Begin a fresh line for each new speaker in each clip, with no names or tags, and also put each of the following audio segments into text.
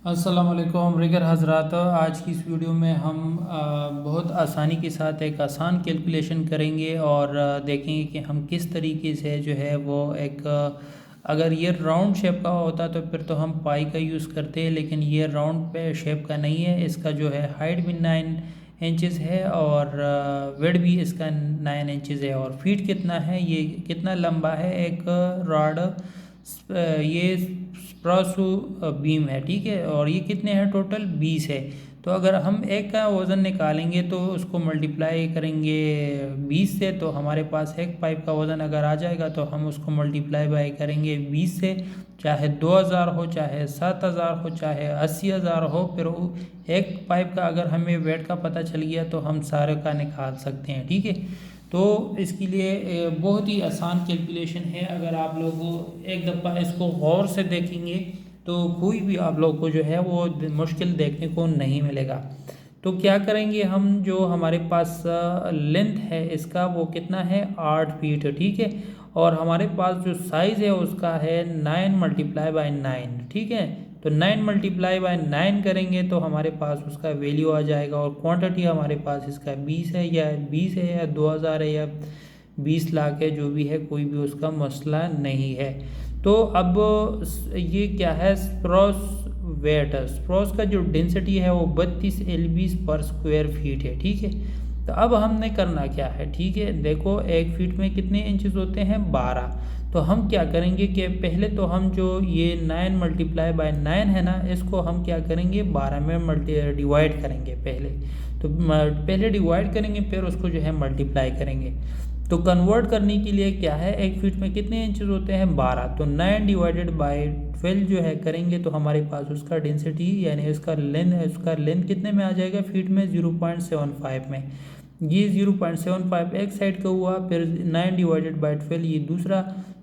अस्सलाम वालेकुम रिगर हज़रात। आज की इस वीडियो में हम बहुत आसानी के साथ एक आसान कैलकुलेशन करेंगे और देखेंगे कि हम किस तरीके से जो है वो एक अगर ये राउंड शेप का होता तो फिर तो हम पाई का यूज़ करते हैं, लेकिन ये राउंड पे शेप का नहीं है। इसका जो है हाइट भी 9 इंचज़ है और विड्थ भी इसका 9 इंचज़ है। और फीट कितना है, ये कितना लंबा है एक रॉड, ये स्प्रासू बीम है, ठीक है। और ये कितने हैं, टोटल 20 है। तो अगर हम एक का वज़न निकालेंगे तो उसको मल्टीप्लाई करेंगे 20 से, तो हमारे पास एक पाइप का वज़न अगर आ जाएगा तो हम उसको मल्टीप्लाई बाई करेंगे 20 से। चाहे 2000 हो, चाहे 7000 हो, चाहे 80,000 हो, फिर एक पाइप का अगर हमें वेट का पता चल गया तो हम सारे का निकाल सकते हैं, ठीक है। तो इसके लिए बहुत ही आसान कैलकुलेशन है। अगर आप लोग एक दफ़ा इसको गौर से देखेंगे तो कोई भी आप लोग को जो है वो मुश्किल देखने को नहीं मिलेगा। तो क्या करेंगे हम, जो हमारे पास लेंथ है इसका वो कितना है, 8 फीट, ठीक है। और हमारे पास जो साइज़ है उसका है 9 × 9, ठीक है। तो 9 × 9 करेंगे तो हमारे पास उसका वैल्यू आ जाएगा। और क्वांटिटी हमारे पास इसका 20 है या 2000 है या 20 लाख है, जो भी है कोई भी उसका मसला नहीं है। तो अब ये क्या है, स्प्रोस का जो डेंसिटी है वो 32 lb/स्क्वायर फीट है, ठीक है। तो अब हमने करना क्या है, ठीक है। देखो एक फीट में कितने इंचेस होते हैं, 12। तो हम क्या करेंगे कि पहले तो हम जो ये 9 × 9 है ना, इसको हम क्या करेंगे 12 में डिवाइड करेंगे पहले। तो पहले डिवाइड करेंगे फिर उसको जो है मल्टीप्लाई करेंगे। तो कन्वर्ट करने के लिए क्या है, एक फीट में कितने इंचेस होते हैं, 12। तो 9 ÷ 12 जो है करेंगे तो हमारे पास उसका डेंसिटी यानी उसका लेंथ कितने में आ जाएगा, फीट में 0.75 में। ये 0.75 एक साइड का हुआ, फिर 9 ÷ 12 ये दूसरा।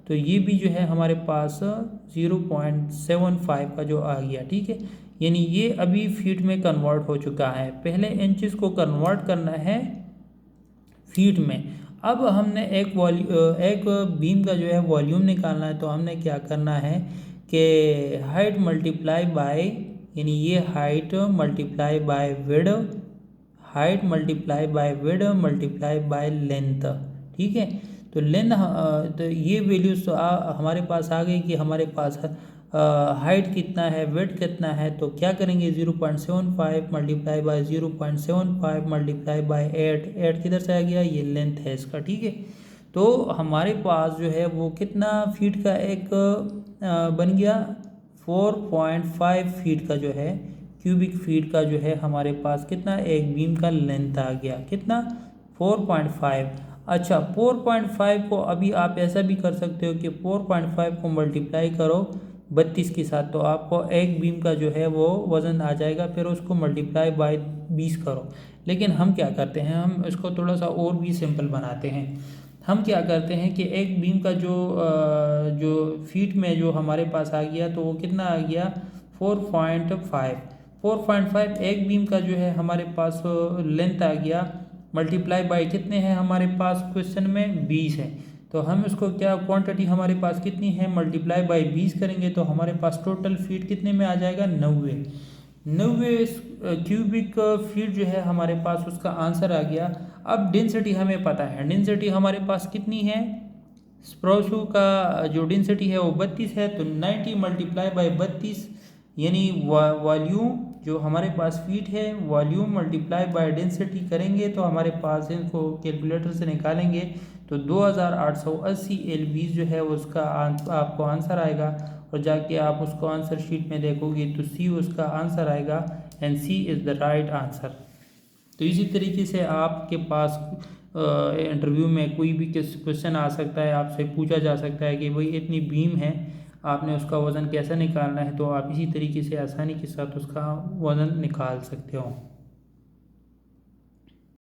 तो ये भी जो है हमारे पास 0.75 का जो आ गया, ठीक है। यानी ये अभी फीट में कन्वर्ट हो चुका है। पहले इंचेस को कन्वर्ट करना है फीट में। अब हमने एक बीम का जो है वॉल्यूम निकालना है। तो हमने क्या करना है कि हाइट मल्टीप्लाई बाय, यानी ये height multiply by width, height multiply by width multiply by length, ठीक है। तो लेंथ तो ये वैल्यूज तो हमारे पास आ गई कि हमारे पास हाइट कितना है, विड्थ कितना है। तो क्या करेंगे 0.75 मल्टीप्लाई बाय 0.75 मल्टीप्लाई बाय 8 किधर से आ गया, ये लेंथ है इसका, ठीक है। तो हमारे पास जो है वो कितना फीट का एक बन गया, 4.5 फीट का जो है, क्यूबिक फीट का जो है हमारे पास कितना एक बीम का लेंथ आ गया, कितना 4.5। अच्छा 4.5 को अभी आप ऐसा भी कर सकते हो कि 4.5 को मल्टीप्लाई करो 32 के साथ, तो आपको एक बीम का जो है वो वज़न आ जाएगा। फिर उसको मल्टीप्लाई बाय 20 करो। लेकिन हम क्या करते हैं, हम इसको थोड़ा सा और भी सिंपल बनाते हैं। हम क्या करते हैं कि एक बीम का जो फीट में जो हमारे पास आ गया तो वो कितना आ गया 4.5 एक बीम का जो है हमारे पास लेंथ आ गया, मल्टीप्लाई बाय कितने हैं हमारे पास क्वेश्चन में 20 है। तो हम इसको क्या, क्वांटिटी हमारे पास कितनी है, मल्टीप्लाई बाय 20 करेंगे तो हमारे पास टोटल फीट कितने में आ जाएगा, 90 क्यूबिक फीट जो है हमारे पास उसका आंसर आ गया। अब डेंसिटी हमें पता है, डेंसिटी हमारे पास कितनी है, स्प्रोसू का जो डेंसिटी है वो 32 है। तो 90 मल्टीप्लाई बाय 32 यानी वॉल्यूम जो हमारे पास फीट है, वॉल्यूम मल्टीप्लाई बाय डेंसिटी करेंगे तो हमारे पास इनको कैलकुलेटर से निकालेंगे तो 2880 lb जो है उसका आपको आंसर आएगा। और जाके आप उसको आंसर शीट में देखोगे तो सी उसका आंसर आएगा and C is the right answer. तो इसी तरीके से आपके पास इंटरव्यू में कोई भी क्वेश्चन आ सकता है, आपसे पूछा जा सकता है कि भाई इतनी बीम है, आपने उसका वज़न कैसे निकालना है। तो आप इसी तरीके से आसानी के साथ उसका वज़न निकाल सकते हो।